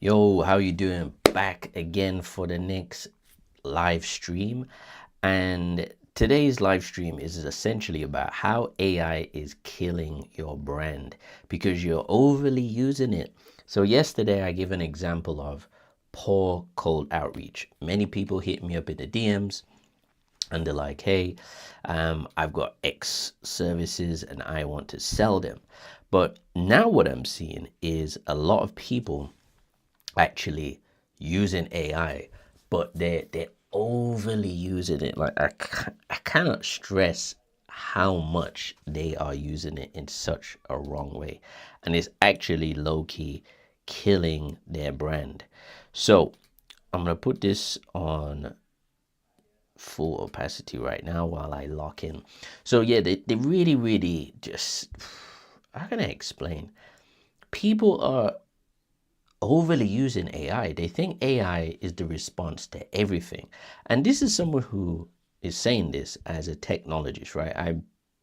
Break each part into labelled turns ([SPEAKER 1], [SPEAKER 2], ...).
[SPEAKER 1] Yo, how you doing? Back again for the next live stream. And today's live stream is essentially about how AI is killing your brand because you're overly using it. So yesterday I gave an example of poor cold outreach. Many people hit me up in the DMs and they're like, hey, I've got X services and I want to sell them. But now what I'm seeing is a lot of people actually using AI, but they're overly using it. Like I cannot stress how much they are using it in such a wrong way, and it's actually low key killing their brand. So I'm gonna put this on full opacity right now while I lock in. So yeah, they really just, how can I explain? People are overly using AI. They think AI is the response to everything. And this is someone who is saying this as a technologist, right? I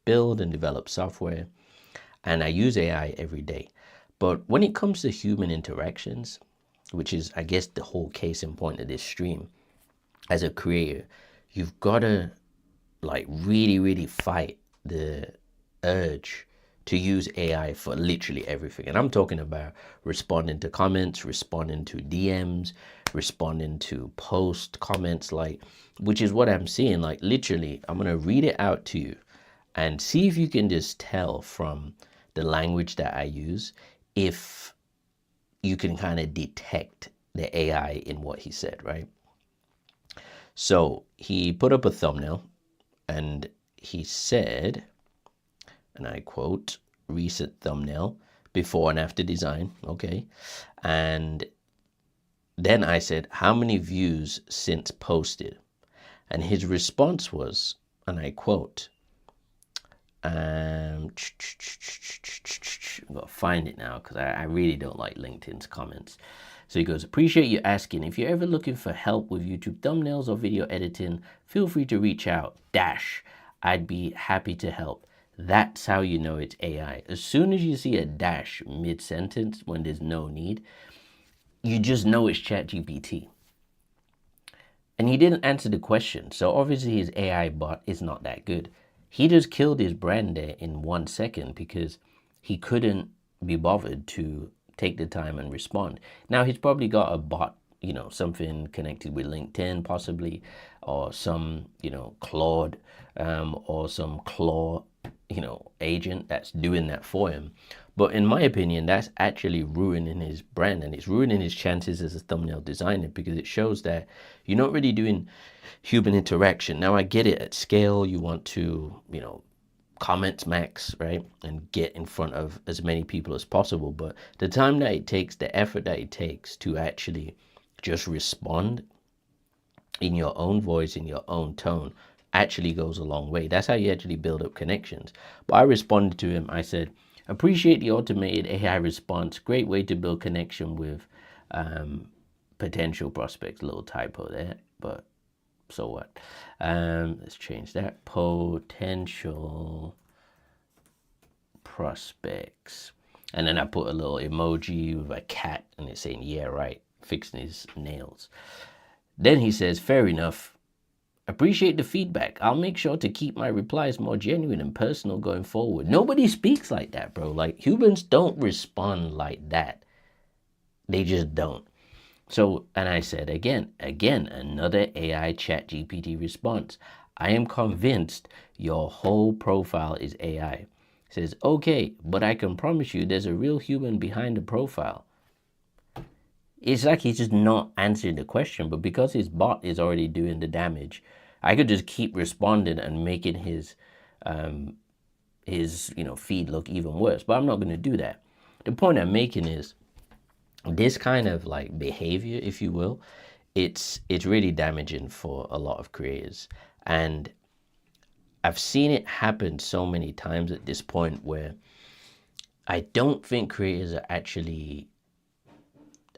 [SPEAKER 1] build and develop software and I use AI every day. But when it comes to human interactions, which is, I guess, the whole case in point of this stream, as a creator, you've got to like really fight the urge to use AI for literally everything. And I'm talking about responding to comments, responding to DMs, responding to post comments, like, which is what I'm seeing. Like, literally, I'm going to read it out to you and see if you can just tell from the language that I use if you can kind of detect the AI in what he said, right? So he put up a thumbnail and he said, and I quote, recent thumbnail, before and after design. Okay. And then I said, how many views since posted? And his response was, and I quote, I've got to find it now because I really don't like LinkedIn's comments. So he goes, appreciate you asking. If you're ever looking for help with YouTube thumbnails or video editing, feel free to reach out. I'd be happy to help. That's how you know it's AI. As soon as you see a dash mid-sentence when there's no need, you just know it's ChatGPT. And he didn't answer the question. So obviously his AI bot is not that good. He just killed his brand there in 1 second because he couldn't be bothered to take the time and respond. Now he's probably got a bot, something connected with LinkedIn possibly, or some, Claude, or some Claw, agent that's doing that for him. But in my opinion, that's actually ruining his brand and it's ruining his chances as a thumbnail designer because it shows that you're not really doing human interaction. Now I get it, at scale you want to, comment max, right, and get in front of as many people as possible, but the time that it takes, the effort that it takes to actually just respond in your own voice, in your own tone, actually goes a long way. That's how you actually build up connections. But I responded to him. I said, appreciate the automated AI response. Great way to build connection with potential prospects. Little typo there, but so what? Let's change that. Potential prospects. And then I put a little emoji with a cat and it's saying, yeah, right, fixing his nails. Then he says, fair enough. Appreciate the feedback. I'll make sure to keep my replies more genuine and personal going forward. Nobody speaks like that, bro. Like, humans don't respond like that. They just don't. So, and I said again, another AI ChatGPT response. I am convinced your whole profile is AI. Says, okay, but I can promise you there's a real human behind the profile. It's like he's just not answering the question, but because his bot is already doing the damage, I could just keep responding and making his feed look even worse. But I'm not going to do that. The point I'm making is this kind of like behavior, if you will, it's really damaging for a lot of creators. And I've seen it happen so many times at this point where I don't think creators are actually,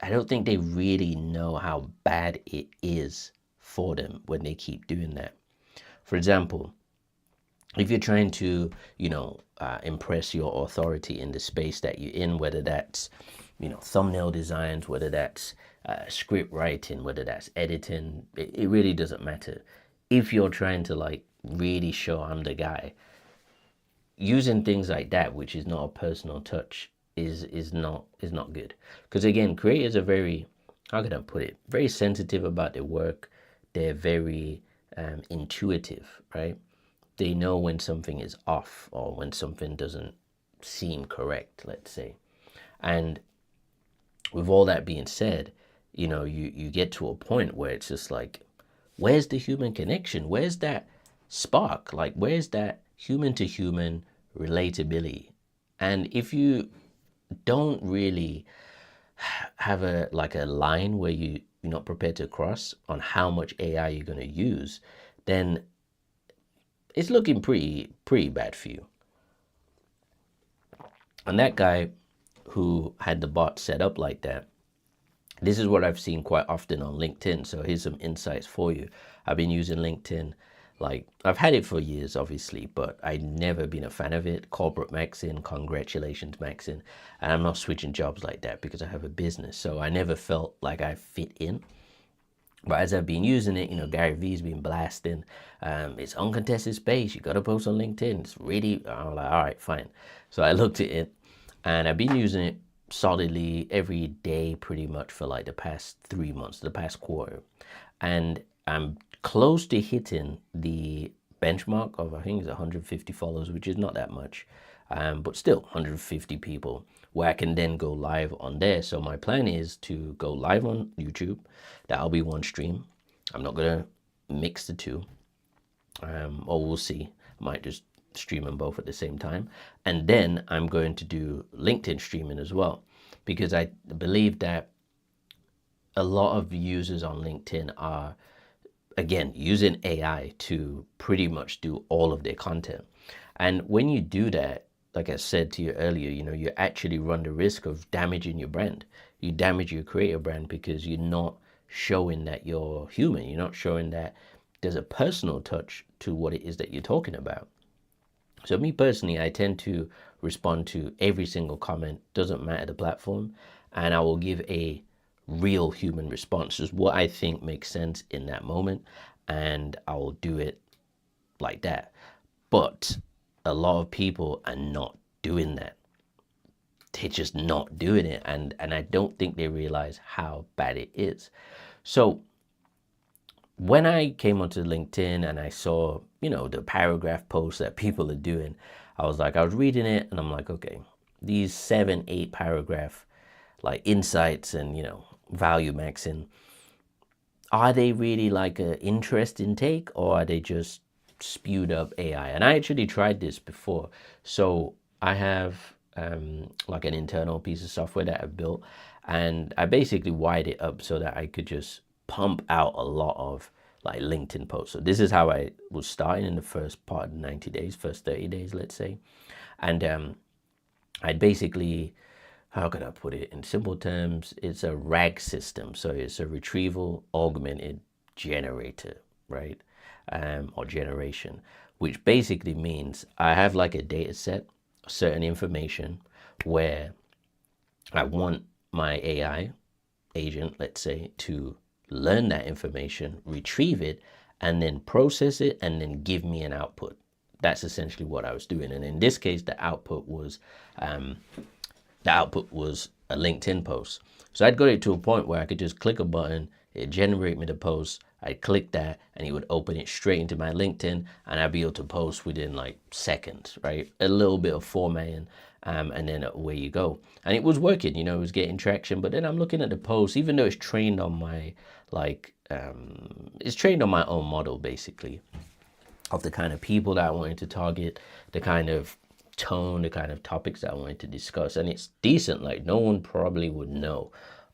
[SPEAKER 1] I don't think they really know how bad it is for them when they keep doing that. For example, if you're trying to, impress your authority in the space that you're in, whether that's thumbnail designs, whether that's script writing, whether that's editing, it really doesn't matter. If you're trying to like really show I'm the guy, using things like that, which is not a personal touch, is not good. Because again, creators are very, how can I put it, very sensitive about their work. They're very intuitive, right? They know when something is off or when something doesn't seem correct, let's say. And with all that being said, you get to a point where it's just like, where's the human connection? Where's that spark? Like, where's that human to human relatability? And if you don't really have a line where you're not prepared to cross on how much AI you're going to use, then it's looking pretty bad for you. And that guy who had the bot set up like that, this is what I've seen quite often on LinkedIn. So here's some insights for you. I've been using LinkedIn, like I've had it for years, obviously, but I've never been a fan of it. Corporate maxing, congratulations maxing. And I'm not switching jobs like that because I have a business. So I never felt like I fit in. But as I've been using it, Gary Vee's been blasting. It's uncontested space. You got to post on LinkedIn. It's really, I'm like, all right, fine. So I looked at it and I've been using it solidly every day pretty much for like the past 3 months, the past quarter. And I'm close to hitting the benchmark of, I think it's 150 followers, which is not that much, but still 150 people where I can then go live on there. So my plan is to go live on YouTube. That'll be one stream. I'm not going to mix the two, or we'll see. I might just stream them both at the same time. And then I'm going to do LinkedIn streaming as well, because I believe that a lot of users on LinkedIn are, again, using AI to pretty much do all of their content. And when you do that, like I said to you earlier, you actually run the risk of damaging your brand. You damage your creator brand because you're not showing that you're human. You're not showing that there's a personal touch to what it is that you're talking about. So me personally, I tend to respond to every single comment, doesn't matter the platform, and I will give a real human response, just what I think makes sense in that moment, and I will do it like that. But a lot of people are not doing that. They're just not doing it, and I don't think they realize how bad it is. So when I came onto LinkedIn and I saw, the paragraph posts that people are doing, I was reading it and I'm like, okay, these 7-8 paragraph like insights and, value maxing, are they really like an interesting take, or are they just spewed up AI? And I actually tried this before. So I have like an internal piece of software that I've built, and I basically wired it up so that I could just pump out a lot of like LinkedIn posts. So this is how I was starting in the first part of 90 days, first 30 days, let's say. And I'd basically, how could I put it in simple terms? It's a RAG system. So it's a retrieval augmented generator, right? Or generation, which basically means I have like a data set, certain information where I want my AI agent, let's say, to learn that information, retrieve it, and then process it, and then give me an output. That's essentially what I was doing. And in this case, the output was a LinkedIn post. So I'd got it to a point where I could just click a button, it generate me the post. I'd click that and it would open it straight into my LinkedIn, and I'd be able to post within like seconds, right? A little bit of formatting, and then away you go. And it was working, it was getting traction. But then I'm looking at the post, even though it's trained on my it's trained on my own model, basically, of the kind of people that I wanted to target, the kind of tone, the kind of topics that I wanted to discuss. And it's decent, like no one probably would know,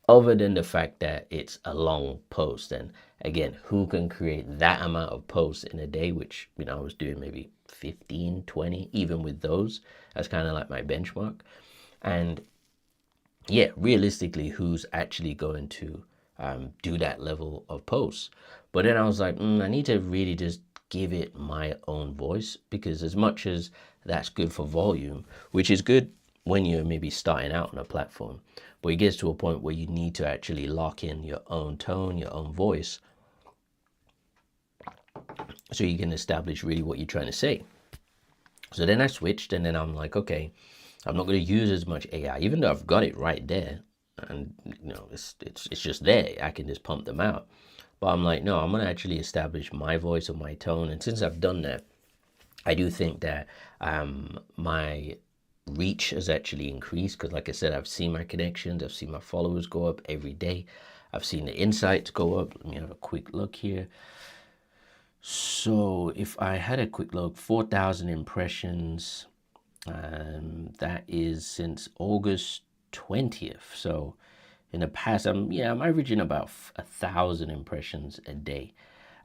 [SPEAKER 1] other than the fact that it's a long post. And again, who can create that amount of posts in a day, which, I was doing maybe 15, 20, even with those. That's kind of like my benchmark. And yeah, realistically, who's actually going to do that level of posts? But then I was like, I need to really just give it my own voice, because as much as that's good for volume, which is good when you're maybe starting out on a platform. But it gets to a point where you need to actually lock in your own tone, your own voice, so you can establish really what you're trying to say. So then I switched, and then I'm like, okay, I'm not going to use as much AI, even though I've got it right there, and it's just there. I can just pump them out. But I'm like, no, I'm going to actually establish my voice or my tone. And since I've done that, I do think that my reach has actually increased because, like I said, I've seen my connections, I've seen my followers go up every day. I've seen the insights go up. Let me have a quick look here. So if I had a quick look, 4,000 impressions, that is since August 20th. So in the past, I'm averaging about 1,000 impressions a day.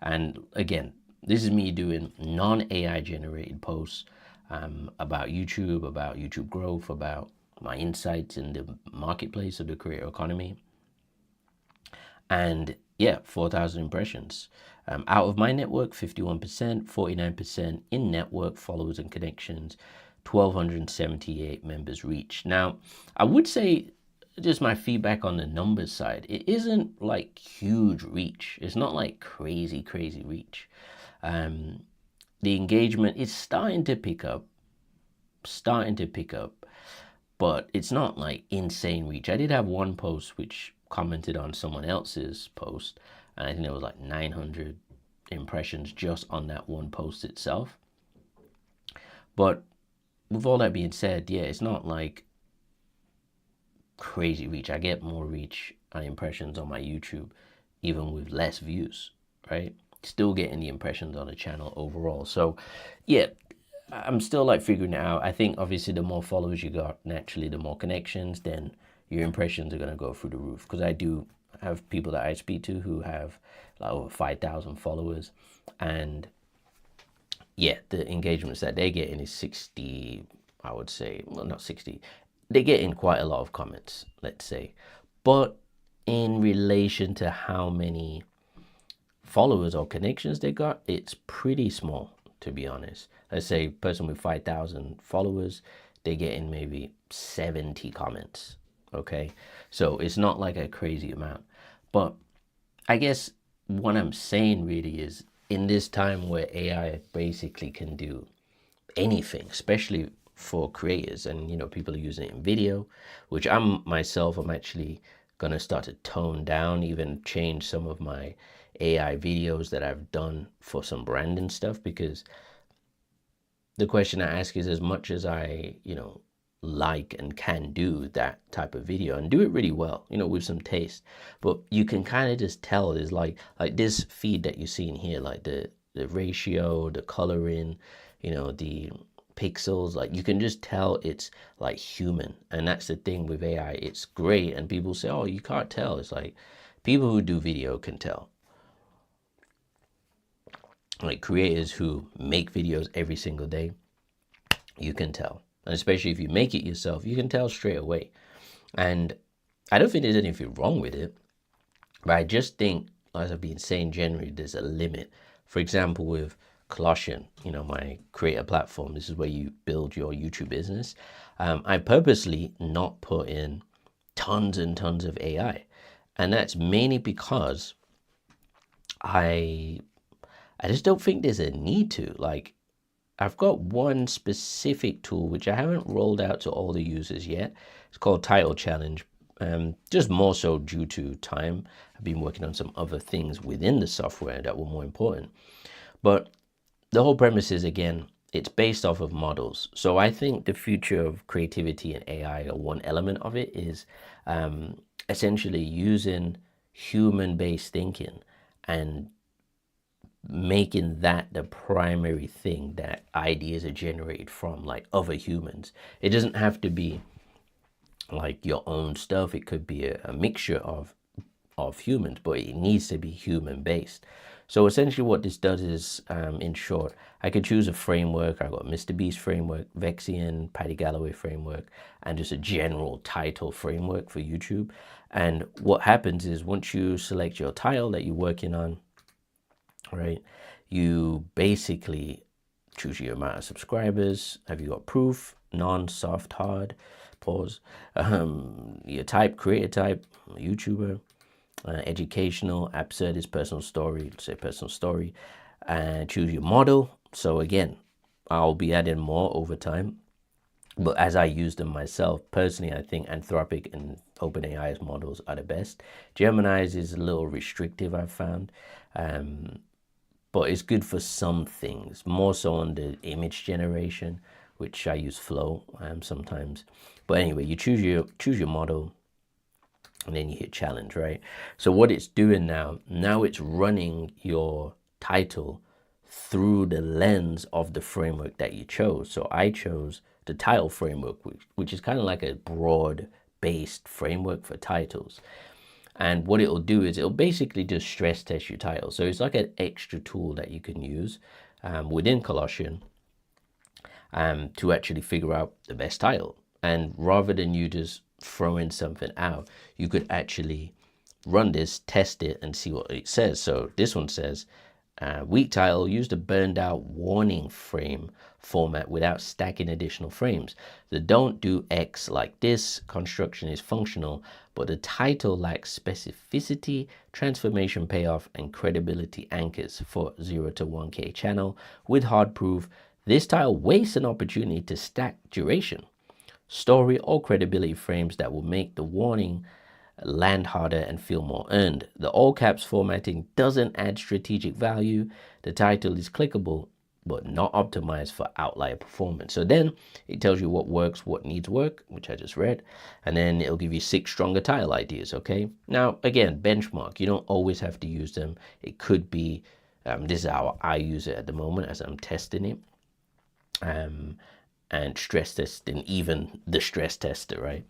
[SPEAKER 1] And again, this is me doing non-AI generated posts about YouTube growth, about my insights in the marketplace of the creator economy. And yeah, 4,000 impressions. Out of my network, 51%, 49% in network followers and connections, 1,278 members reached. Now, I would say just my feedback on the numbers side, it isn't like huge reach. It's not like crazy reach. The engagement is starting to pick up, but it's not like insane reach. I did have one post which commented on someone else's post, and I think there was like 900 impressions just on that one post itself. But with all that being said, yeah, it's not like crazy reach. I get more reach and impressions on my YouTube even with less views, right? Still getting the impressions on the channel overall. So yeah, I'm still like figuring it out. I think obviously the more followers you got, naturally the more connections, then your impressions are going to go through the roof. Because I do have people that I speak to who have like over 5,000 followers, and yeah, the engagements that they're getting is 60, I would say, well, not 60. They get in quite a lot of comments, let's say. But in relation to how many followers or connections they got, it's pretty small, to be honest. Let's say person with 5,000 followers, they get in maybe 70 comments, okay? So it's not like a crazy amount. But I guess what I'm saying really is, in this time where AI basically can do anything, especially for creators, and people are using it in video, which I'm actually gonna start to tone down, even change some of my AI videos that I've done for some branding stuff, because the question I ask is, as much as I like and can do that type of video and do it really well, with some taste, but you can kind of just tell there's like this feed that you're seeing here, like the ratio, the coloring, the pixels, like you can just tell it's like human. And that's the thing with AI, it's great. And people say, oh, you can't tell. It's like people who do video can tell. Like creators who make videos every single day, you can tell. And especially if you make it yourself, you can tell straight away. And I don't think there's anything wrong with it, but I just think, as I've been saying generally, there's a limit. For example, with Colossian, my creator platform, this is where you build your YouTube business. I purposely not put in tons and tons of AI. And that's mainly because I just don't think there's a need to. Like, I've got one specific tool which I haven't rolled out to all the users yet. It's called Title Challenge. Just more so due to time. I've been working on some other things within the software that were more important. But the whole premise is, again, it's based off of models. So I think the future of creativity and AI, or one element of it, is essentially using human-based thinking and making that the primary thing that ideas are generated from, like other humans. It doesn't have to be like your own stuff. It could be a mixture of humans, but it needs to be human based. So essentially what this does is, in short, I could choose a framework. I got Mr. Beast framework, Vexian, Paddy Galloway framework, and just a general title framework for YouTube. And what happens is, once you select your title that you're working on, right, you basically choose your amount of subscribers. Have you got proof? non-soft hard, pause, your type, creator type, YouTuber, educational, absurdist, personal story, say personal story, and choose your model. So again, I'll be adding more over time. But as I use them myself, personally, I think Anthropic and OpenAI's models are the best. Gemini's is a little restrictive, I've found. But it's good for some things, more so on the image generation, which I use Flow sometimes. But anyway, you choose your model, and then you hit challenge, right? So what it's doing now it's running your title through the lens of the framework that you chose. So I chose the title framework, which is kind of like a broad based framework for titles. And what it'll do is it'll basically just stress test your title. So it's like an extra tool that you can use within Colossian to actually figure out the best title. And rather than you just throwing something out, you could actually run this, test it, and see what it says. So this one says, weak title, use the burned out warning frame format without stacking additional frames. The don't do X like this construction is functional, but the title lacks specificity, transformation payoff, and credibility anchors for 0 to 1K channel. With hard proof, this title wastes an opportunity to stack duration, story, or credibility frames that will make the warning land harder and feel more earned. The all caps formatting doesn't add strategic value. The title is clickable, but not optimized for outlier performance. So then it tells you what works, what needs work, which I just read, and then it'll give you 6 stronger title ideas, okay? Now, again, benchmark. You don't always have to use them. It could be, this is how I use it at the moment as I'm testing it. And stress testing, even the stress tester, right?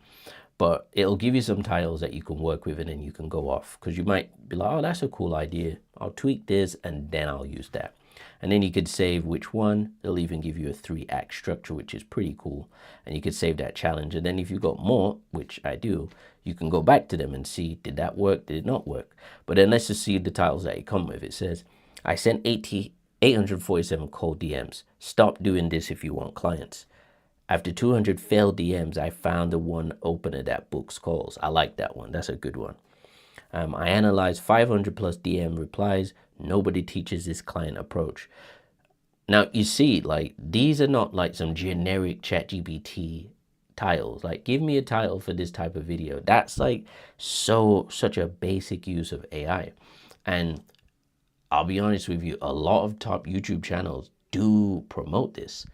[SPEAKER 1] But it'll give you some titles that you can work with, and then you can go off, because you might be like, oh, that's a cool idea. I'll tweak this and then I'll use that. And then you could save which one. It'll even give you a 3-act structure, which is pretty cool. And you could save that challenge. And then if you've got more, which I do, you can go back to them and see, did that work? Did it not work? But then let's just see the titles that you come with. It says, I sent 847 cold DMs. Stop doing this if you want clients. After 200 failed DMs, I found the one opener that books calls. I like that one. That's a good one. I analyzed 500 plus DM replies. Nobody teaches this client approach. Now, you see, like, these are not like some generic ChatGPT titles. Like, give me a title for this type of video. That's like such a basic use of AI. And I'll be honest with you, a lot of top YouTube channels do promote this.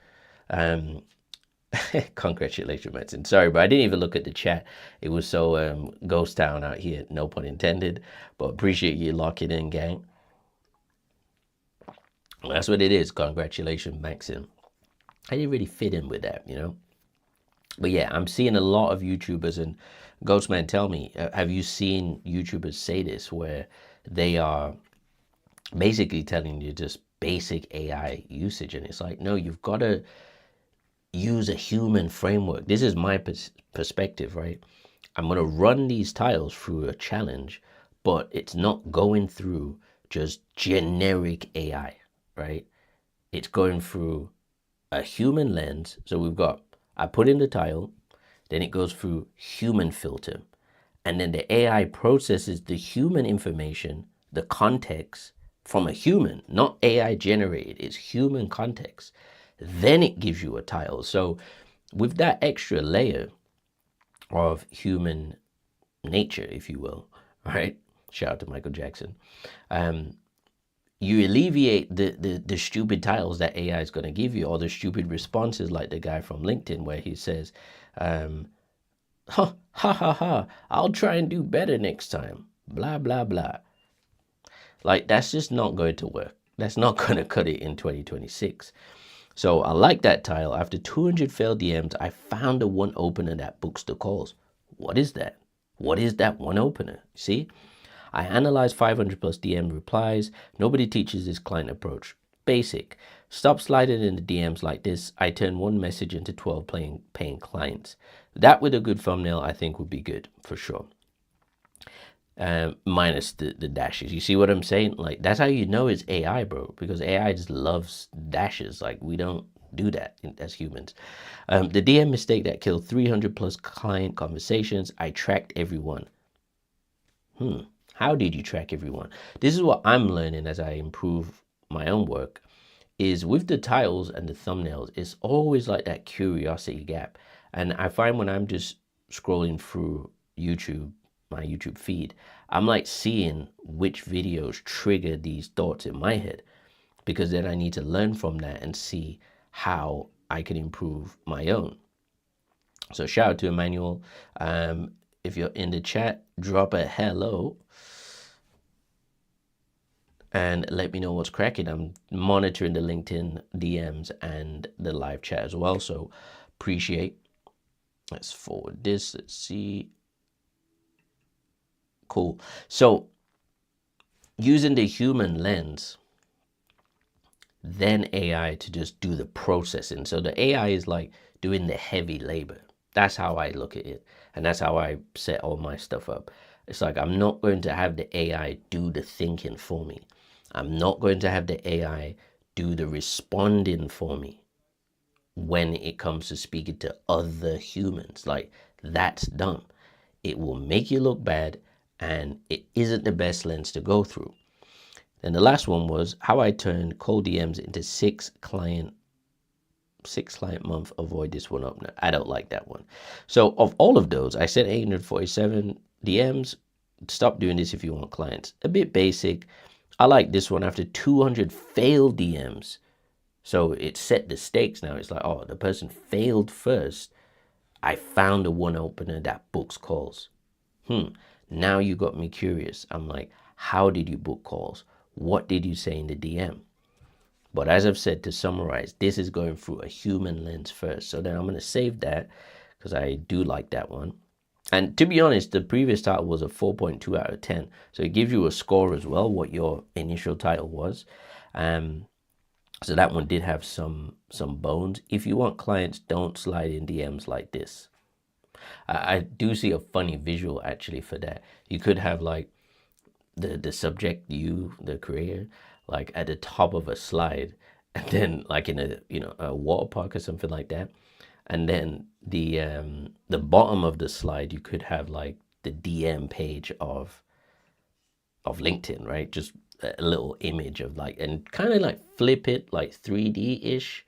[SPEAKER 1] Congratulations, Martin. Sorry, but I didn't even look at the chat. It was so ghost town out here, no pun intended. But appreciate you locking in, gang. Well, that's what it is. Congratulations, Maxim. I didn't really fit in with that, you know. But yeah, I'm seeing a lot of YouTubers, and Ghostman, tell me, have you seen YouTubers say this, where they are basically telling you just basic AI usage, and it's like, no, you've got to use a human framework. This is my perspective, right? I'm going to run these tiles through a challenge, but it's not going through just generic AI, right? It's going through a human lens. So we've got, I put in the tile, then it goes through human filter, and then the AI processes the human information, the context from a human, not AI generated, it's human context. Then it gives you a title. So with that extra layer of human nature, if you will, right? Shout out to Michael Jackson. You alleviate the stupid titles that AI is going to give you, or the stupid responses like the guy from LinkedIn where he says, ha, ha, ha, ha, I'll try and do better next time, blah, blah, blah. Like, that's just not going to work. That's not going to cut it in 2026. So I like that title. After 200 failed DMs, I found the one opener that books the calls. What is that? What is that one opener? See? I analyzed 500 plus DM replies. Nobody teaches this client approach. Basic. Stop sliding in the DMs like this. I turn one message into 12 paying clients. That with a good thumbnail, I think would be good for sure. Minus the dashes. You see what I'm saying? Like, that's how you know it's AI, bro, because AI just loves dashes. Like, we don't do that as humans. The DM mistake that killed 300 plus client conversations. I tracked everyone. How did you track everyone? This is what I'm learning as I improve my own work, is with the titles and the thumbnails, it's always like that curiosity gap. And I find when I'm just scrolling through YouTube, my YouTube feed, I'm like seeing which videos trigger these thoughts in my head, because then I need to learn from that and see how I can improve my own. So shout out to Emmanuel. If you're in the chat, drop a hello and let me know what's cracking. I'm monitoring the LinkedIn DMs and the live chat as well, so appreciate. Let's forward this. Let's see. Cool. So using the human lens, then AI to just do the processing. So the AI is like doing the heavy labor. That's how I look at it, and that's how I set all my stuff up. It's like I'm not going to have the AI do the thinking for me. I'm not going to have the AI do the responding for me when it comes to speaking to other humans. Like, that's dumb. It will make you look bad, and it isn't the best lens to go through. Then the last one was how I turned cold DMs into six client month. Avoid this one up. No, I don't like that one. So of all of those, I said 847 DMs. Stop doing this if you want clients. A bit basic. I like this one after 200 failed DMs. So it set the stakes now. It's like, oh, the person failed first. I found a one opener that books calls. Now you got me curious. I'm like, how did you book calls? What did you say in the DM? But as I've said, to summarize, this is going through a human lens first. So then I'm going to save that because I do like that one. And to be honest, the previous title was a 4.2 out of 10. So it gives you a score as well, what your initial title was. So that one did have some bones. If you want clients, don't slide in DMs like this. I do see a funny visual actually for that. You could have like the subject, you, the creator, like at the top of a slide, and then like in a water park or something like that. And then the bottom of the slide, you could have like the DM page of LinkedIn, right? Just a little image of like, and kind of like flip it like 3D-ish.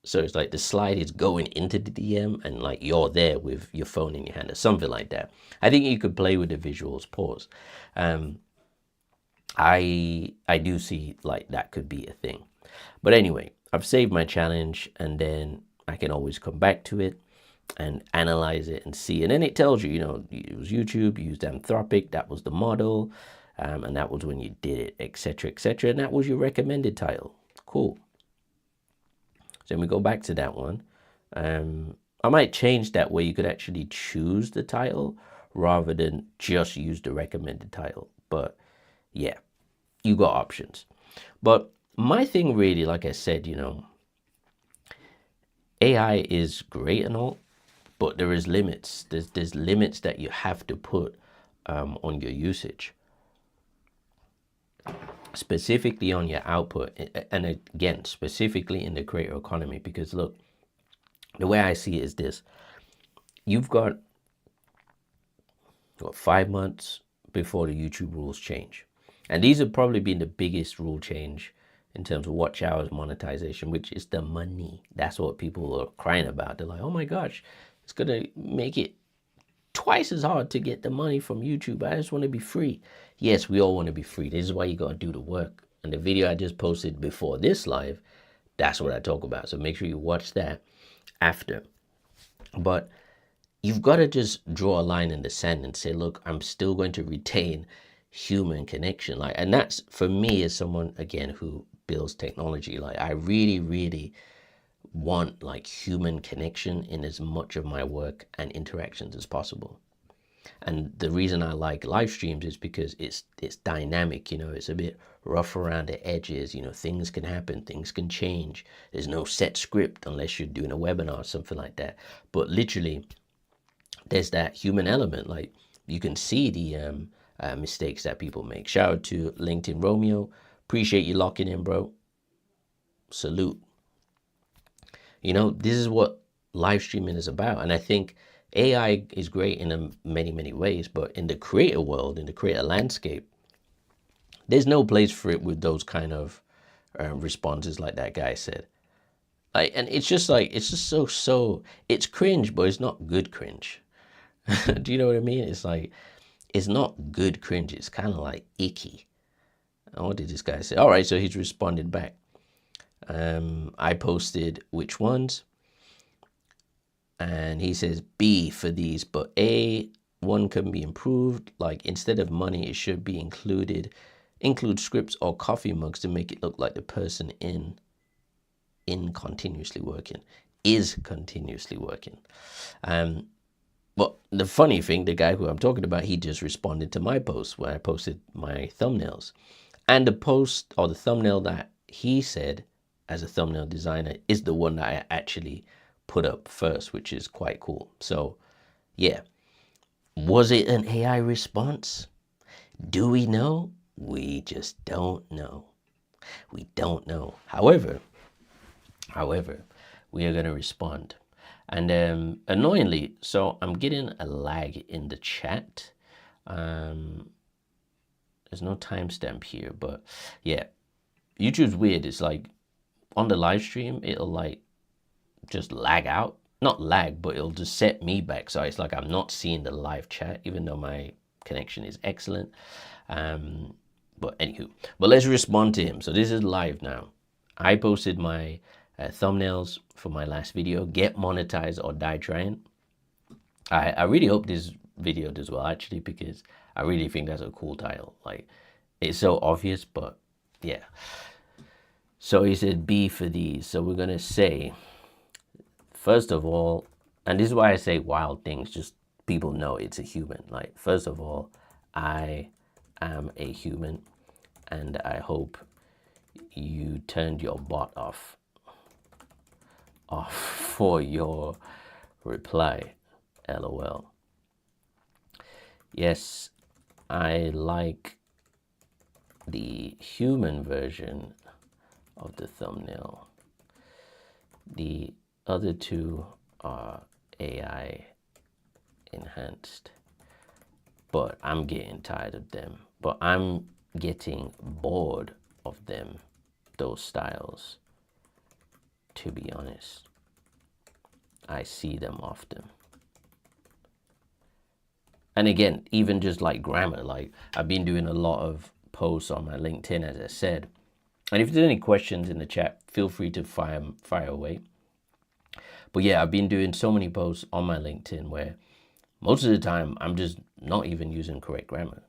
[SPEAKER 1] So it's like the slide is going into the DM and like you're there with your phone in your hand or something like that. I think you could play with the visuals. Pause. I do see like that could be a thing. But anyway, I've saved my challenge, and then I can always come back to it and analyze it and see. And then it tells you, you use YouTube, you used Anthropic, that was the model, and that was when you did it, etc., etc. And that was your recommended title. Cool. So then we go back to that one. I might change that where you could actually choose the title rather than just use the recommended title. But yeah, you got options. But my thing really, like I said, AI is great and all, but there is limits. There's limits that you have to put on your usage, specifically on your output, and again, specifically in the creator economy. Because look, the way I see it is this: you've got 5 months before the YouTube rules change, and these have probably been the biggest rule change in terms of watch hours monetization, which is the money. That's what people are crying about. They're like, oh my gosh, it's gonna make it twice as hard to get the money from YouTube. I just want to be free. Yes, we all want to be free. This is why you gotta do the work. And the video I just posted before this live, that's what I talk about. So make sure you watch that after. But you've got to just draw a line in the sand and say, look, I'm still going to retain human connection. Like, and that's for me as someone, again, who builds technology. Like, I really, really want like human connection in as much of my work and interactions as possible. And the reason I like live streams is because it's dynamic, it's a bit rough around the edges, things can happen, things can change. There's no set script unless you're doing a webinar or something like that. But literally, there's that human element. Like, you can see the mistakes that people make. Shout out to LinkedIn Romeo. Appreciate you locking in, bro. Salute. This is what live streaming is about. And I think AI is great in many, many ways, but in the creator world, in the creator landscape, there's no place for it with those kind of responses like that guy said. And it's just it's cringe, but it's not good cringe. Do you know what I mean? It's like, it's not good cringe. It's kind of like icky. And what did this guy say? All right, so he's responded back. I posted which ones, and he says B for these, but A, one can be improved. Like, instead of money, it should be include scripts or coffee mugs to make it look like the person in continuously working is continuously working. But the funny thing, the guy who I'm talking about, he just responded to my post where I posted my thumbnails, and the post or the thumbnail that he said as a thumbnail designer is the one that I actually put up first, which is quite cool. So yeah, was it an AI response? Do we know? We just don't know. We don't know. However, we are going to respond. And annoyingly, so I'm getting a lag in the chat. There's no timestamp here, but yeah, YouTube's weird. It's like on the live stream, it'll like just lag out. Not lag, but it'll just set me back. So it's like I'm not seeing the live chat, even though my connection is excellent. But anywho, but let's respond to him. So this is live now. I posted my thumbnails for my last video, get monetized or die trying. I really hope this video does well, actually, because I really think that's a cool title. Like, it's so obvious, but yeah. So he said B for these. So we're gonna say, first of all, and this is why I say wild things, just people know it's a human. Like, first of all, I am a human, and I hope you turned your bot off for your reply, LOL. Yes, I like the human version of the thumbnail. The other two are AI enhanced, but I'm getting tired of them. But I'm getting bored of them, those styles. To be honest, I see them often. And again, even just like grammar, like I've been doing a lot of posts on my LinkedIn, as I said. And if there's any questions in the chat, feel free to fire away. But yeah, I've been doing so many posts on my LinkedIn where most of the time I'm just not even using correct grammar.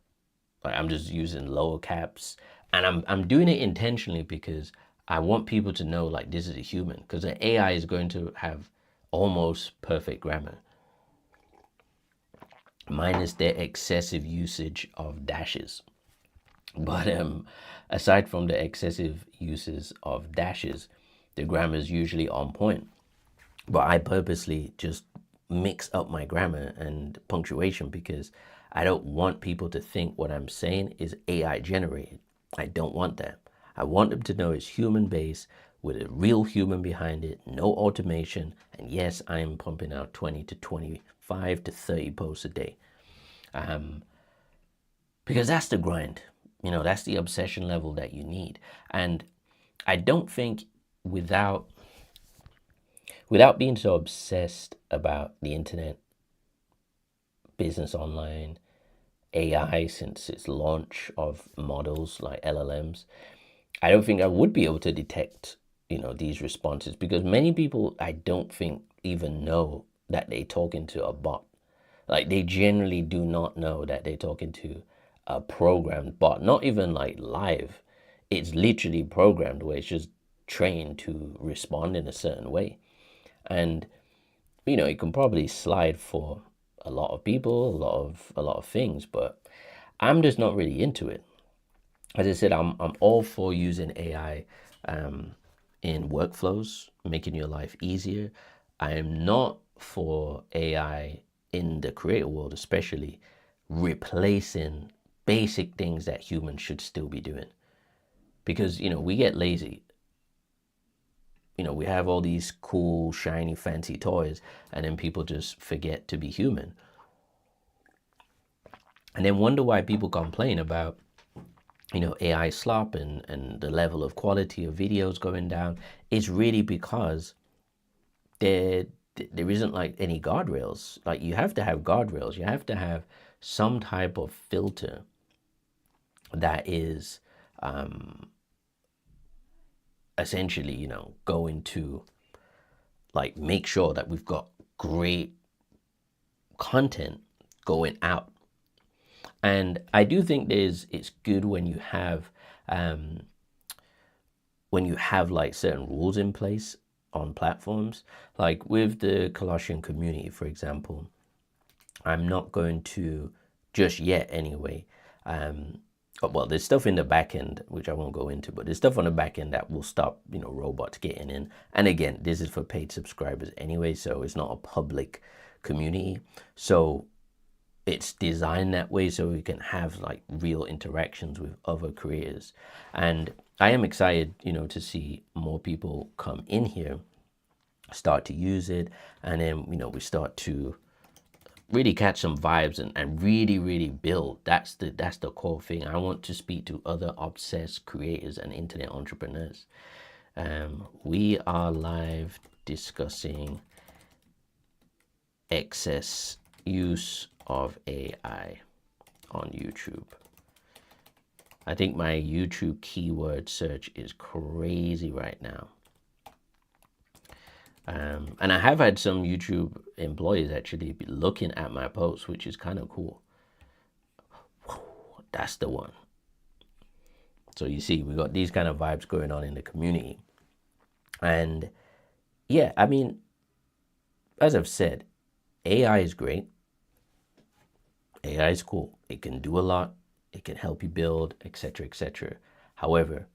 [SPEAKER 1] Like, I'm just using lower caps, and I'm doing it intentionally because I want people to know, like, this is a human, because the AI is going to have almost perfect grammar, minus their excessive usage of dashes. But aside from the excessive uses of dashes, the grammar is usually on point. But I purposely just mix up my grammar and punctuation because I don't want people to think what I'm saying is AI generated. I don't want that. I want them to know it's human based with a real human behind it, no automation. And yes, I'm pumping out 20 to 25 to 30 posts a day. Because that's the grind. That's the obsession level that you need. And I don't think without being so obsessed about the internet, business online, AI since its launch of models like LLMs, I don't think I would be able to detect, these responses, because many people, I don't think, even know that they're talking to a bot. Like, they generally do not know that they're talking to a programmed bot, not even like live. It's literally programmed where it's just trained to respond in a certain way. And, it can probably slide for a lot of people, a lot of things, but I'm just not really into it. As I said, I'm all for using AI in workflows, making your life easier. I am not for AI in the creator world, especially replacing basic things that humans should still be doing. Because, we get lazy. we have all these cool, shiny, fancy toys, and then people just forget to be human. And then wonder why people complain about, AI slop and the level of quality of videos going down. It's really because there there isn't like any guardrails. Like you have to have guardrails. You have to have some type of filter that is essentially, going to like make sure that we've got great content going out. And I do think it's good um, when you have like certain rules in place on platforms, like with the Colossian community, for example. I'm not going to just yet anyway. Well, there's stuff in the back end which I won't go into, but there's stuff on the back end that will stop, robots getting in. And again, this is for paid subscribers anyway, so it's not a public community. So it's designed that way so we can have like real interactions with other creators. And I am excited, to see more people come in here, start to use it, and then, we start to really catch some vibes and really, really build. That's the core thing. I want to speak to other obsessed creators and internet entrepreneurs. We are live discussing excess use of AI on YouTube. I think my YouTube keyword search is crazy right now. And I have had some YouTube employees actually be looking at my posts, which is kind of cool. That's the one. So you see, we got these kind of vibes going on in the community. And yeah, I mean, as I've said, AI is great. AI is cool. It can do a lot. It can help you build, etc., etc. However,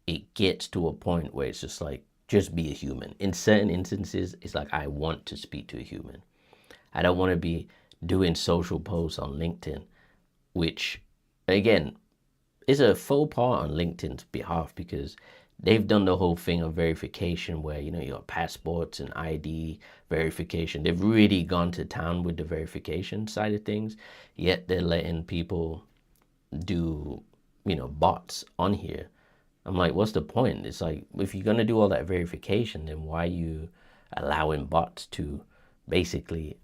[SPEAKER 1] it gets to a point where it's just like, just be a human. In certain instances, it's like, I want to speak to a human. I don't want to be doing social posts on LinkedIn, which, again, is a faux pas on LinkedIn's behalf because they've done the whole thing of verification where, your passports and ID verification. They've really gone to town with the verification side of things, yet they're letting people do, bots on here. I'm like, what's the point? It's like, if you're going to do all that verification, then why are you allowing bots to basically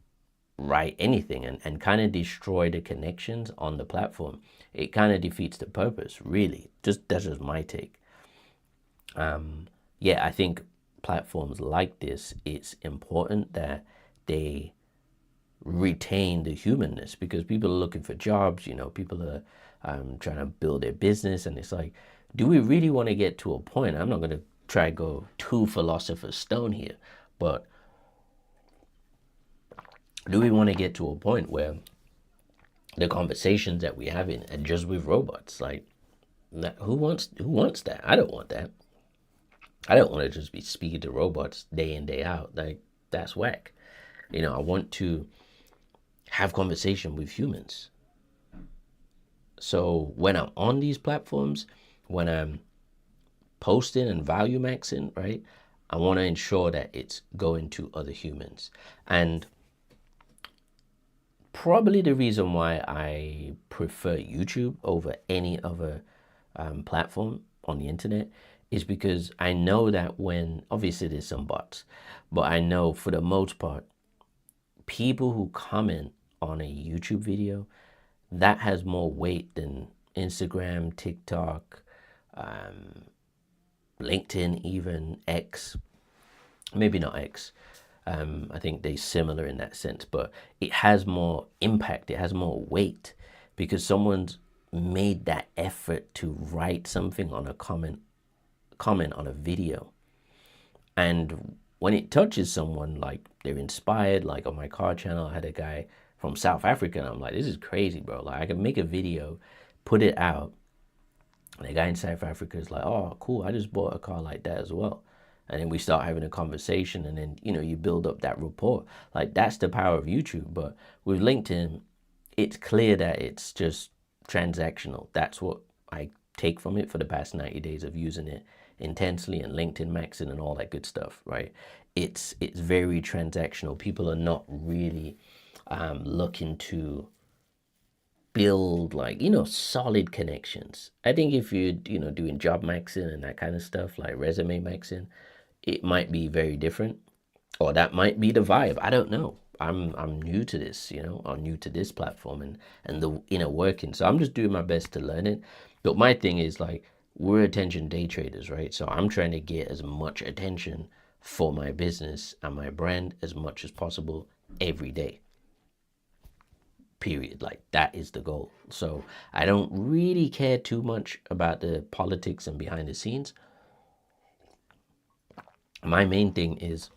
[SPEAKER 1] write anything and kind of destroy the connections on the platform? It kind of defeats the purpose, really. That's just my take. Yeah, I think platforms like this, it's important that they retain the humanness because people are looking for jobs, people are trying to build their business, and it's like, do we really want to get to a point? I'm not going to try to go too philosopher's stone here, but do we want to get to a point where the conversations that we're having are just with robots? Like, who wants that? I don't want that. I don't want to just be speaking to robots day in, day out. Like, that's whack. I want to have conversation with humans. So when I'm on these platforms, when I'm posting and value maxing, right, I want to ensure that it's going to other humans. And probably the reason why I prefer YouTube over any other platform on the internet is because I know that when, obviously there's some bots, but I know for the most part, people who comment on a YouTube video, that has more weight than Instagram, TikTok, LinkedIn, even X. Maybe not X. I think they're similar in that sense, but it has more impact. It has more weight because someone's made that effort to write something on a comment on a video. And when it touches someone, like they're inspired, like on my car channel, I had a guy from South Africa, and I'm like, this is crazy, bro. Like, I can make a video, put it out, and the guy in South Africa is like, oh, cool, I just bought a car like that as well. And then we start having a conversation, and then, you build up that rapport. Like, that's the power of YouTube. But with LinkedIn, it's clear that it's just transactional. That's what I take from it for the past 90 days of using it. intensely and LinkedIn maxing and all that good stuff, right? It's very transactional. People are not really looking to build, like, solid connections. I think if you're, doing job maxing and that kind of stuff, like resume maxing, it might be very different, or that might be the vibe. I don't know. I'm new to this, I'm new to this platform and the inner working. So I'm just doing my best to learn it. But my thing is, like, we're attention day traders, right? So I'm trying to get as much attention for my business and my brand as much as possible every day. Period. Like, that is the goal. So I don't really care too much about the politics and behind the scenes. My main thing is,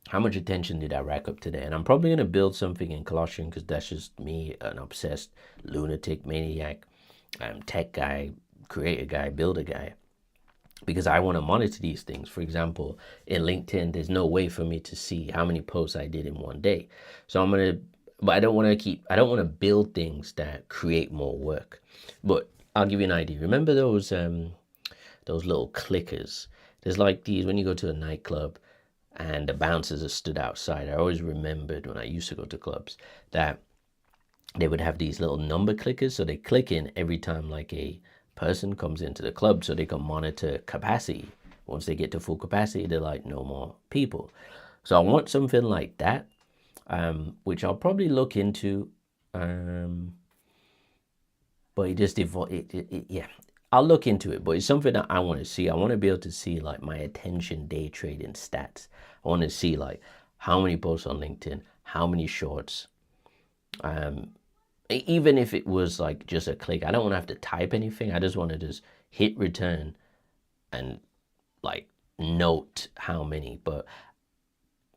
[SPEAKER 1] how much attention did I rack up today? And I'm probably going to build something in Colossian, because that's just me, an obsessed lunatic maniac, tech guy, creator guy, builder guy, because I want to monitor these things. For example, in LinkedIn, there's no way for me to see how many posts I did in one day. So but I don't want to build things that create more work. But I'll give you an idea. Remember those little clickers? There's like these when you go to a nightclub and the bouncers are stood outside. I always remembered when I used to go to clubs that they would have these little number clickers. So they click in every time like a person comes into the club, so they can monitor capacity. Once they get to full capacity, they're like, no more people. So I want something like that, which I'll probably look into. But it just evolved. Yeah, I'll look into it. But it's something that I want to see. I want to be able to see like my attention day trading stats. I want to see like how many posts on LinkedIn, how many shorts. Even if it was like just a click, I don't want to have to type anything. I just want to just hit return and like note how many. But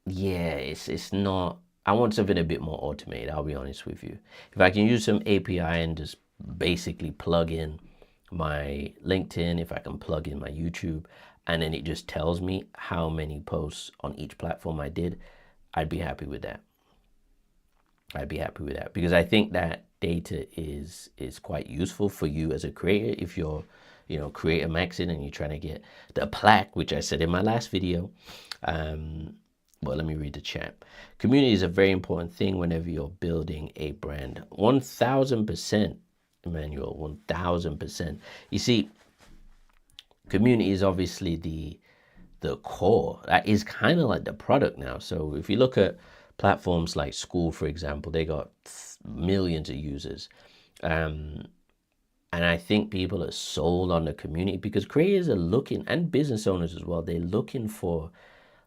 [SPEAKER 1] yeah, it's not. I want something a bit more automated. I'll be honest with you. If I can use some API and just basically plug in my LinkedIn, if I can plug in my YouTube, and then it just tells me how many posts on each platform I did, I'd be happy with that. I'd be happy with that, because I think that data is quite useful for you as a creator. If you're, creator maxing and you're trying to get the plaque, which I said in my last video. Well, let me read the chat. Community is a very important thing whenever you're building a brand. 1000%, Emmanuel, 1000%. You see, community is obviously the core. That is kind of like the product now. So if you look at platforms like School, for example, they got millions of users. And I think people are sold on the community, because creators are looking, and business owners as well, they're looking for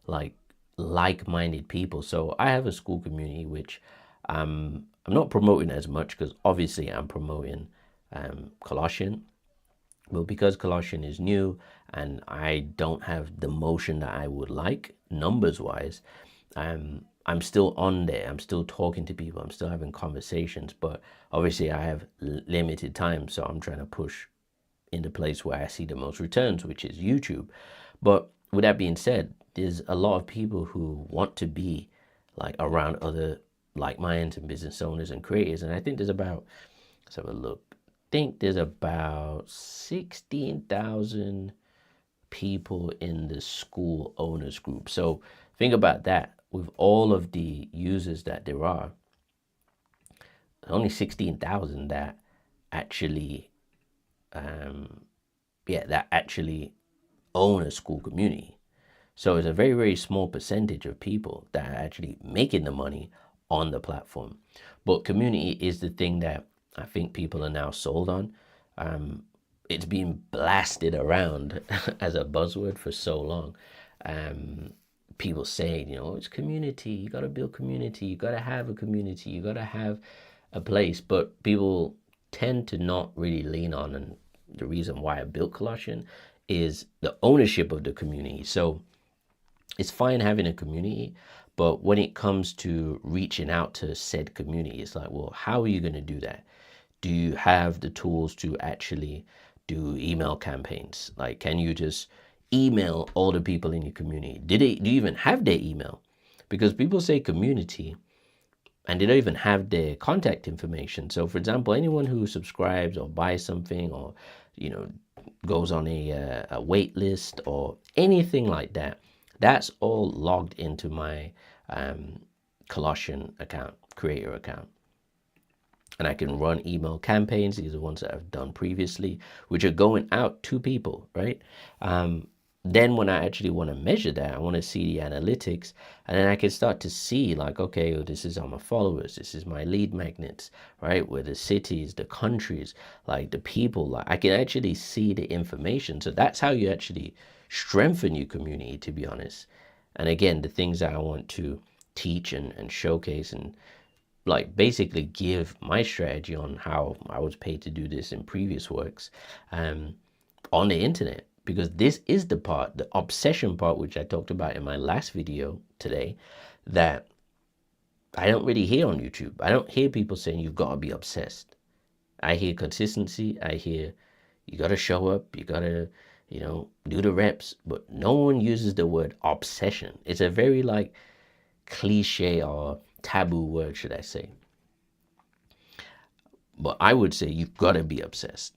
[SPEAKER 1] like-minded people. So I have a School community, which I'm not promoting as much, because obviously I'm promoting Colossian. Well, because Colossian is new and I don't have the motion that I would like numbers wise, I'm still on there. I'm still talking to people. I'm still having conversations, but obviously I have limited time. So I'm trying to push in the place where I see the most returns, which is YouTube. But with that being said, there's a lot of people who want to be like around other like minds and business owners and creators. And I think there's about, let's have a look. I think there's about 16,000 people in the School owners group. So think about that. With all of the users that there are, only 16,000 that actually, that actually own a School community. So it's a very, very small percentage of people that are actually making the money on the platform. But community is the thing that I think people are now sold on. It's been blasted around as a buzzword for so long. People say, it's community. You got to build community. You got to have a community. You got to have a place. But people tend to not really lean on, and the reason why I built Colossian is the ownership of the community. So it's fine having a community, but when it comes to reaching out to said community, it's like, well, how are you going to do that? Do you have the tools to actually do email campaigns? Like, can you just email all the people in your community? Do you even have their email? Because people say community and they don't even have their contact information. So for example, anyone who subscribes or buys something or, goes on a wait list or anything like that, that's all logged into my Colossian account, creator account. And I can run email campaigns. These are ones that I've done previously, which are going out to people, right? Then when I actually want to measure that, I want to see the analytics, and then I can start to see like, okay, well, this is all my followers, this is my lead magnets, right? Where the cities, the countries, like the people, like I can actually see the information. So that's how you actually strengthen your community, to be honest. And again, the things that I want to teach and showcase and like basically give my strategy on how I was paid to do this in previous works on the internet, because this is the part, the obsession part, which I talked about in my last video today, that I don't really hear on YouTube. I don't hear people saying you've got to be obsessed. I hear consistency. I hear you got to show up. You got to, do the reps. But no one uses the word obsession. It's a very like cliche or taboo word, should I say. But I would say you've got to be obsessed.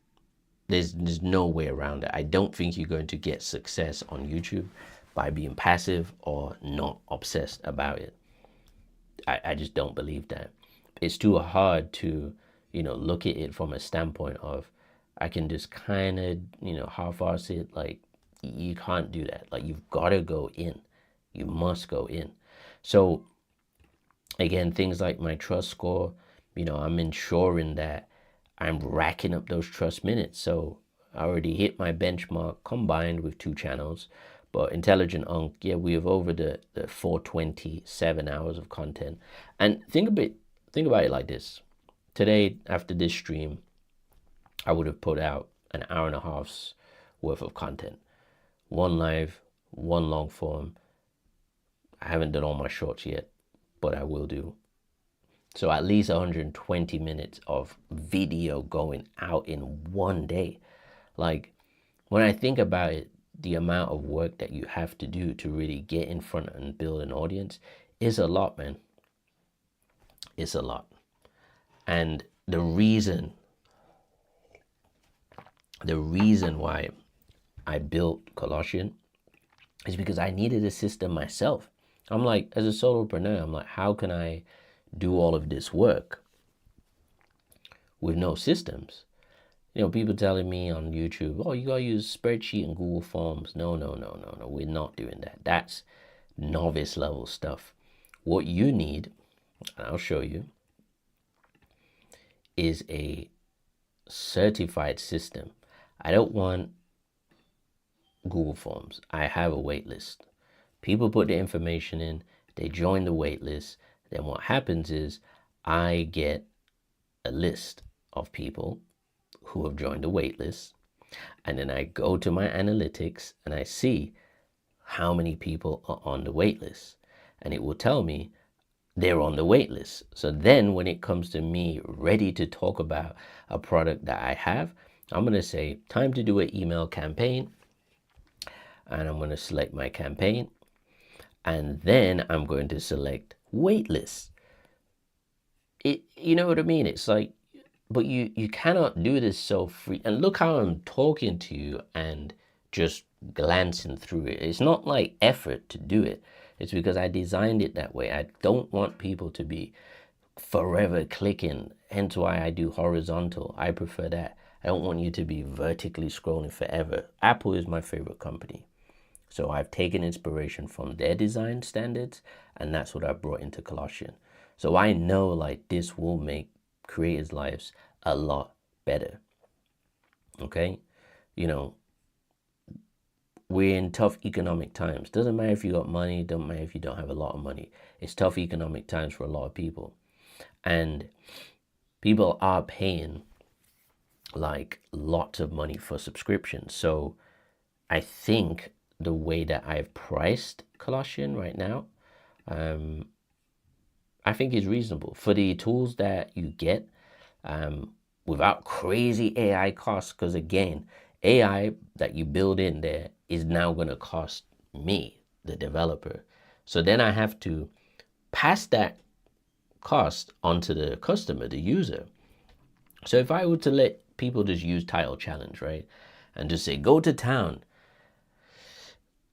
[SPEAKER 1] There's no way around it. I don't think you're going to get success on YouTube by being passive or not obsessed about it. I just don't believe that. It's too hard to, look at it from a standpoint of I can just kind of, half-arse it. Like, you can't do that. Like, you've got to go in. You must go in. So, again, things like my trust score, I'm ensuring that I'm racking up those trust minutes. So I already hit my benchmark combined with 2 channels. But Intelligent Unk, yeah, we have over the 427 hours of content. And think about it like this. Today, after this stream, I would have put out an hour and a half's worth of content. 1 live, 1 long form. I haven't done all my shorts yet, but I will do. So at least 120 minutes of video going out in 1 day. Like, when I think about it, the amount of work that you have to do to really get in front and build an audience is a lot, man. It's a lot. And the reason why I built Colossian is because I needed a system myself. I'm like, as a solopreneur, I'm like, how can I do all of this work with no systems? People telling me on YouTube, oh, you gotta use spreadsheet and Google Forms. No. We're not doing that. That's novice level stuff. What you need, and I'll show you, is a certified system. I don't want Google Forms. I have a wait list. People put the information in, they join the wait list. Then what happens is I get a list of people who have joined the wait list, and then I go to my analytics and I see how many people are on the wait list, and it will tell me they're on the wait list. So then when it comes to me ready to talk about a product that I have, I'm going to say time to do an email campaign, and I'm going to select my campaign, and then I'm going to select wait list. You know what I mean? It's like, but you cannot do this so free. And look how I'm talking to you and just glancing through it. It's not like effort to do it. It's because I designed it that way. I don't want people to be forever clicking, hence why I do horizontal. I prefer that. I don't want you to be vertically scrolling forever. Apple is my favorite company. So I've taken inspiration from their design standards, and that's what I brought into Colossian. So I know like this will make creators' lives a lot better. Okay? We're in tough economic times. Doesn't matter if you got money, doesn't matter if you don't have a lot of money. It's tough economic times for a lot of people. And people are paying like lots of money for subscriptions. So I think the way that I've priced Colossian right now, I think is reasonable for the tools that you get, without crazy AI costs. Because again, AI that you build in there is now going to cost me, the developer. So then I have to pass that cost onto the customer, the user. So if I were to let people just use Title Challenge, right? and just say, go to town.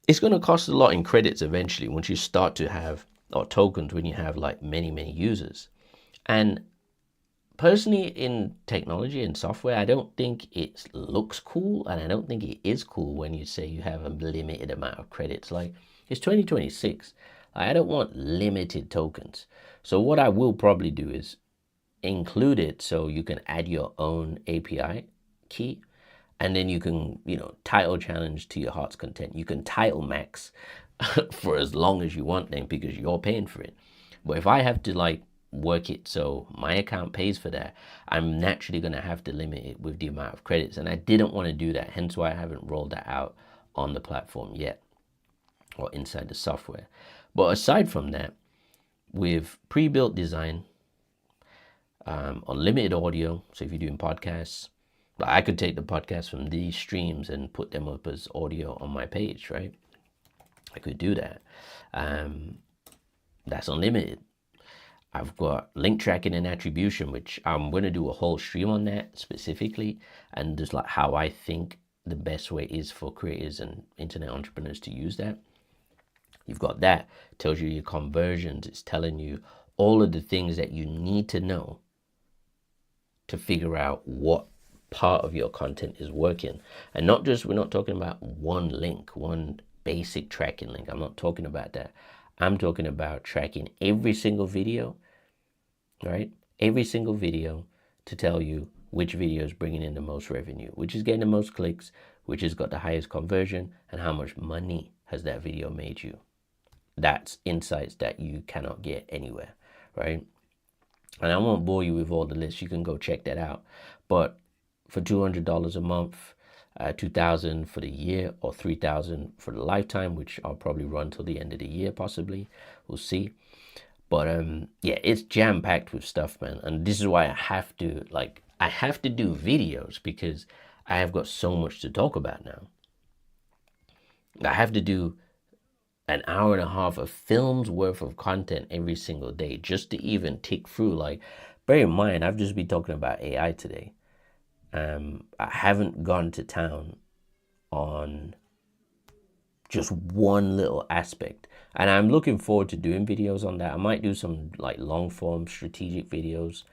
[SPEAKER 1] It's going to cost a lot in credits eventually once you start to have, or tokens when you have like many, many users. And personally, in technology and software, I don't think it looks cool, and I don't think it is cool when you say you have a limited amount of credits. Like, it's 2026. I don't want limited tokens. So what I will probably do is include it so you can add your own API key, and then you can, title challenge to your heart's content. You can title max for as long as you want then, because you're paying for it. But if I have to like work it so my account pays for that, I'm naturally going to have to limit it with the amount of credits, and I didn't want to do that, hence why I haven't rolled that out on the platform yet or inside the software. But aside from that, with pre-built design, unlimited audio, so if you're doing podcasts, I could take the podcast from these streams and put them up as audio on my page, right? I could do that. That's unlimited. I've got link tracking and attribution, which I'm going to do a whole stream on that specifically, and just like how I think the best way is for creators and internet entrepreneurs to use that. You've got that. It tells you your conversions. It's telling you all of the things that you need to know to figure out what part of your content is working. And not just, we're not talking about one link, one basic tracking link. I'm not talking about that. I'm talking about tracking every single video, right? Every single video to tell you which video is bringing in the most revenue, which is getting the most clicks, which has got the highest conversion, and how much money has that video made you. That's insights that you cannot get anywhere, right? And I won't bore you with all the lists. You can go check that out. But for $200 a month, $2,000 for the year, or $3,000 for the lifetime, which I'll probably run till the end of the year, possibly. We'll see. But yeah, it's jam-packed with stuff, man. And this is why I have to do videos, because I have got so much to talk about now. I have to do an hour and a half of film's worth of content every single day just to even tick through. Like, bear in mind, I've just been talking about AI today. I haven't gone to town on just one little aspect, and I'm looking forward to doing videos on that. I might do some like long form strategic videos,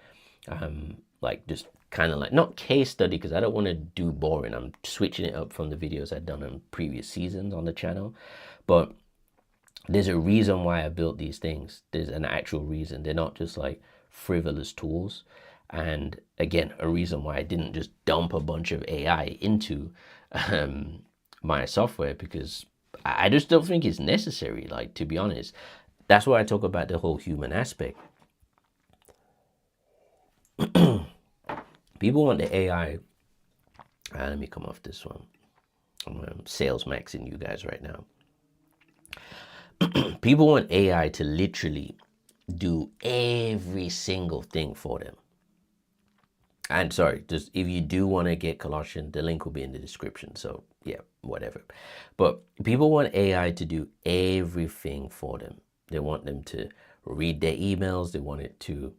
[SPEAKER 1] like just kind of like, not case study, because I don't want to do boring. I'm switching it up from the videos I've done in previous seasons on the channel, but there's a reason why I built these things. There's an actual reason. They're not just like frivolous tools. And again, a reason why I didn't just dump a bunch of AI into my software, because I just don't think it's necessary, like, to be honest. That's why I talk about the whole human aspect. People want the AI. Let me come off this one. I'm sales maxing you guys right now. People want AI to literally do every single thing for them. And sorry, just if you do want to get Colossian, the link will be in the description. So yeah, whatever. But people want AI to do everything for them. They want them to read their emails. They want it to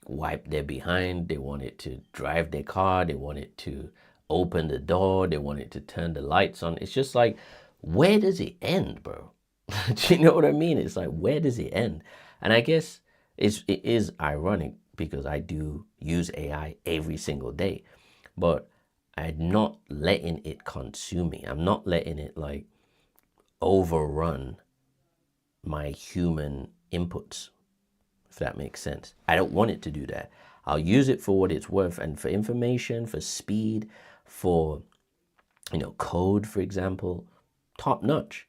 [SPEAKER 1] wipe their behind. They want it to drive their car. They want it to open the door. They want it to turn the lights on. It's just like, where does it end, bro? Do you know what I mean? It's like, where does it end? And I guess it is ironic, because I do use AI every single day, but I'm not letting it consume me. I'm not letting it like overrun my human inputs, if that makes sense. I don't want it to do that. I'll use it for what it's worth, and for information, for speed, for, code, for example, top notch.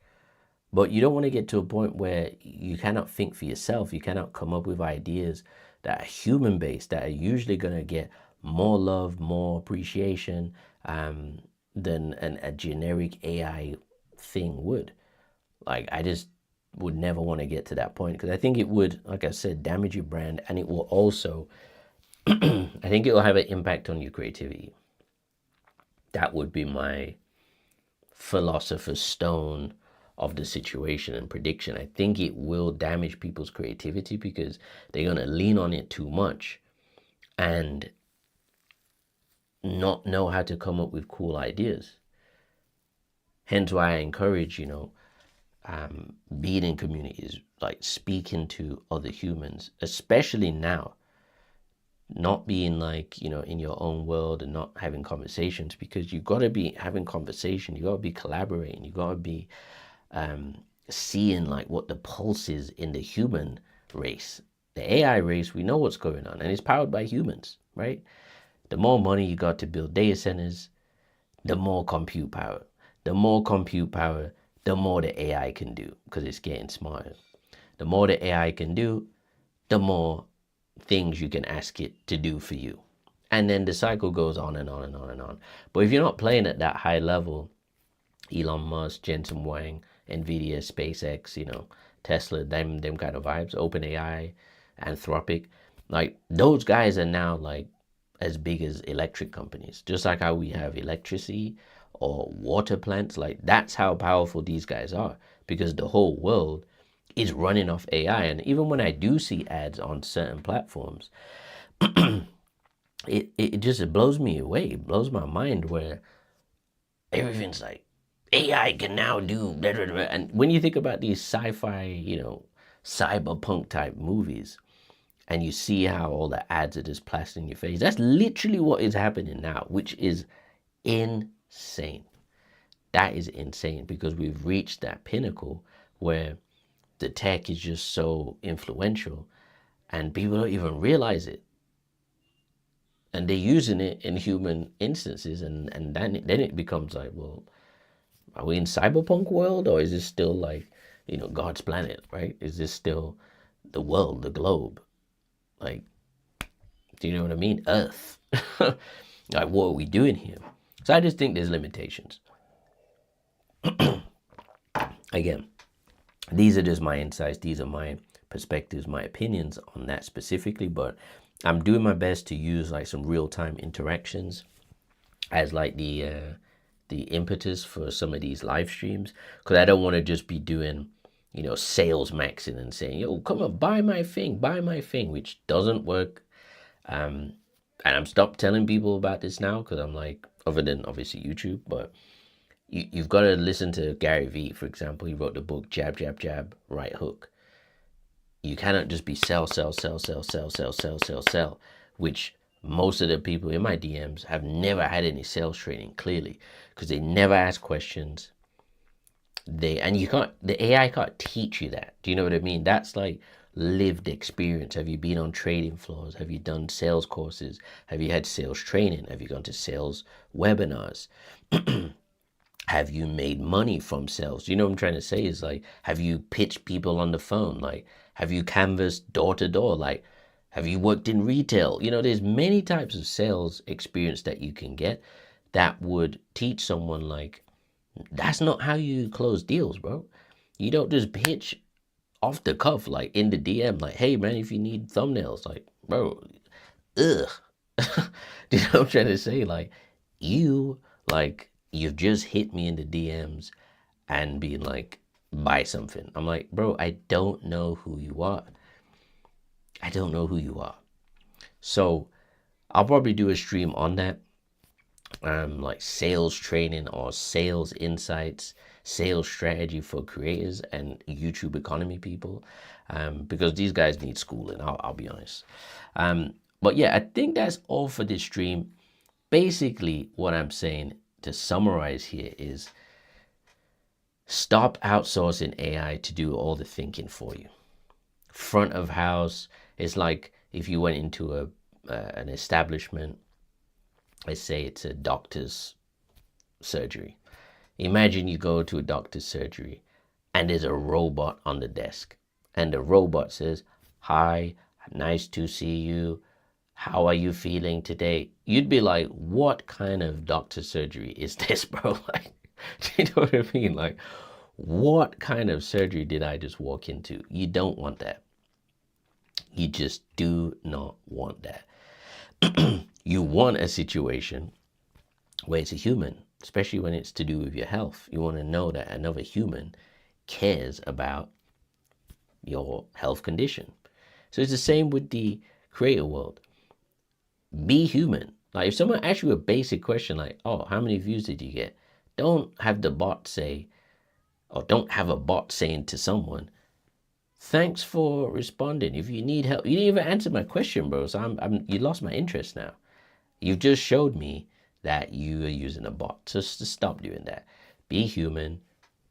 [SPEAKER 1] But you don't want to get to a point where you cannot think for yourself. You cannot come up with ideas that are human-based, that are usually going to get more love, more appreciation than a generic AI thing would. Like, I just would never want to get to that point, because I think it would, like I said, damage your brand, and it will also, I think it will have an impact on your creativity. That would be my philosopher's stone of the situation and prediction. I think it will damage people's creativity, because they're going to lean on it too much and not know how to come up with cool ideas. Hence why I encourage, being in communities, like speaking to other humans, especially now, not being like, in your own world and not having conversations, because you got to be having conversation, you got to be collaborating, you got to be seeing like what the pulse is in the human race. The AI race, we know what's going on, and it's powered by humans, right? The more money you got to build data centers, the more compute power. The more compute power, the more the AI can do, because it's getting smarter. The more the AI can do, the more things you can ask it to do for you. And then the cycle goes on and on and on and on. But if you're not playing at that high level, Elon Musk, Jensen Huang, Nvidia, SpaceX, Tesla, them kind of vibes, OpenAI, Anthropic, like those guys are now like as big as electric companies. Just like how we have electricity or water plants, like that's how powerful these guys are, because the whole world is running off AI. And even when I do see ads on certain platforms, it just blows me away. It blows my mind where everything's like AI can now do better. And when you think about these sci-fi, cyberpunk type movies, and you see how all the ads are just plastered in your face, that's literally what is happening now, which is insane. That is insane, because we've reached that pinnacle where the tech is just so influential and people don't even realize it. And they're using it in human instances, and then it becomes like, well, are we in cyberpunk world, or is this still like, God's planet, right? Is this still the world, the globe? Like, do you know what I mean? Earth. Like, what are we doing here? So I just think there's limitations. Again, these are just my insights. These are my perspectives, my opinions on that specifically, but I'm doing my best to use like some real-time interactions as like the impetus for some of these live streams, because I don't want to just be doing, sales maxing and saying, yo, come on, buy my thing, which doesn't work. And I'm stopped telling people about this now, because I'm like, other than obviously YouTube, but you've got to listen to Gary Vee, for example. He wrote the book Jab, Jab, Jab, Right Hook. You cannot just be sell, which most of the people in my DMs have never had any sales training, clearly, because they never ask questions. The AI can't teach you that. Do you know what I mean? That's like lived experience. Have you been on trading floors? Have you done sales courses? Have you had sales training? Have you gone to sales webinars? Have you made money from sales? You know what I'm trying to say is like, have you pitched people on the phone? Like, have you canvassed door to door? Like, have you worked in retail? There's many types of sales experience that you can get that would teach someone like, that's not how you close deals, bro. You don't just pitch off the cuff, like in the DM, like, hey man, if you need thumbnails, like, bro, ugh. Do you know what I'm trying to say? Like, you've just hit me in the DMs and being like, buy something. I'm like, bro, I don't know who you are. I don't know who you are. So I'll probably do a stream on that. Like sales training or sales insights, sales strategy for creators and YouTube economy people, because these guys need schooling. I'll be honest. But yeah, I think that's all for this stream. Basically, what I'm saying to summarize here is stop outsourcing AI to do all the thinking for you. Front of house is like if you went into an establishment. Let's say it's a doctor's surgery. Imagine you go to a doctor's surgery and there's a robot on the desk, and the robot says, hi, nice to see you. How are you feeling today? You'd be like, what kind of doctor surgery is this, bro? Like, do you know what I mean? Like, what kind of surgery did I just walk into? You don't want that. You just do not want that. You want a situation where it's a human, especially when it's to do with your health. You want to know that another human cares about your health condition. So it's the same with the creator world. Be human. Like if someone asks you a basic question like, oh, how many views did you get? Don't have the bot say, or don't have a bot saying to someone, thanks for responding. If you need help, you didn't even answer my question, bro. So you lost my interest now. You've just showed me that you are using a bot. Just stop doing that. Be human,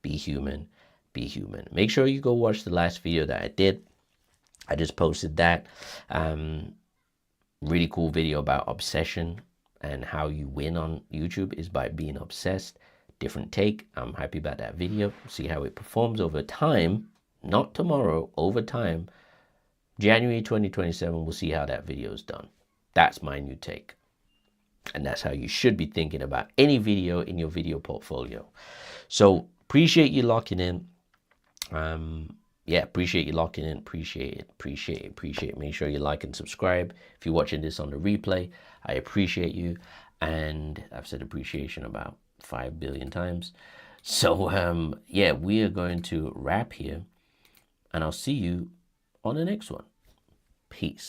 [SPEAKER 1] be human, be human. Make sure you go watch the last video that I did. I just posted that. Really cool video about obsession and how you win on YouTube is by being obsessed. Different take. I'm happy about that video. See how it performs over time. Not tomorrow, over time. January 2027, we'll see how that video is done. That's my new take. And that's how you should be thinking about any video in your video portfolio. So appreciate you locking in. Yeah, appreciate you locking in. Appreciate it. Make sure you like and subscribe. If you're watching this on the replay, I appreciate you. And I've said appreciation about 5 billion times. So yeah, we are going to wrap here. And I'll see you on the next one. Peace.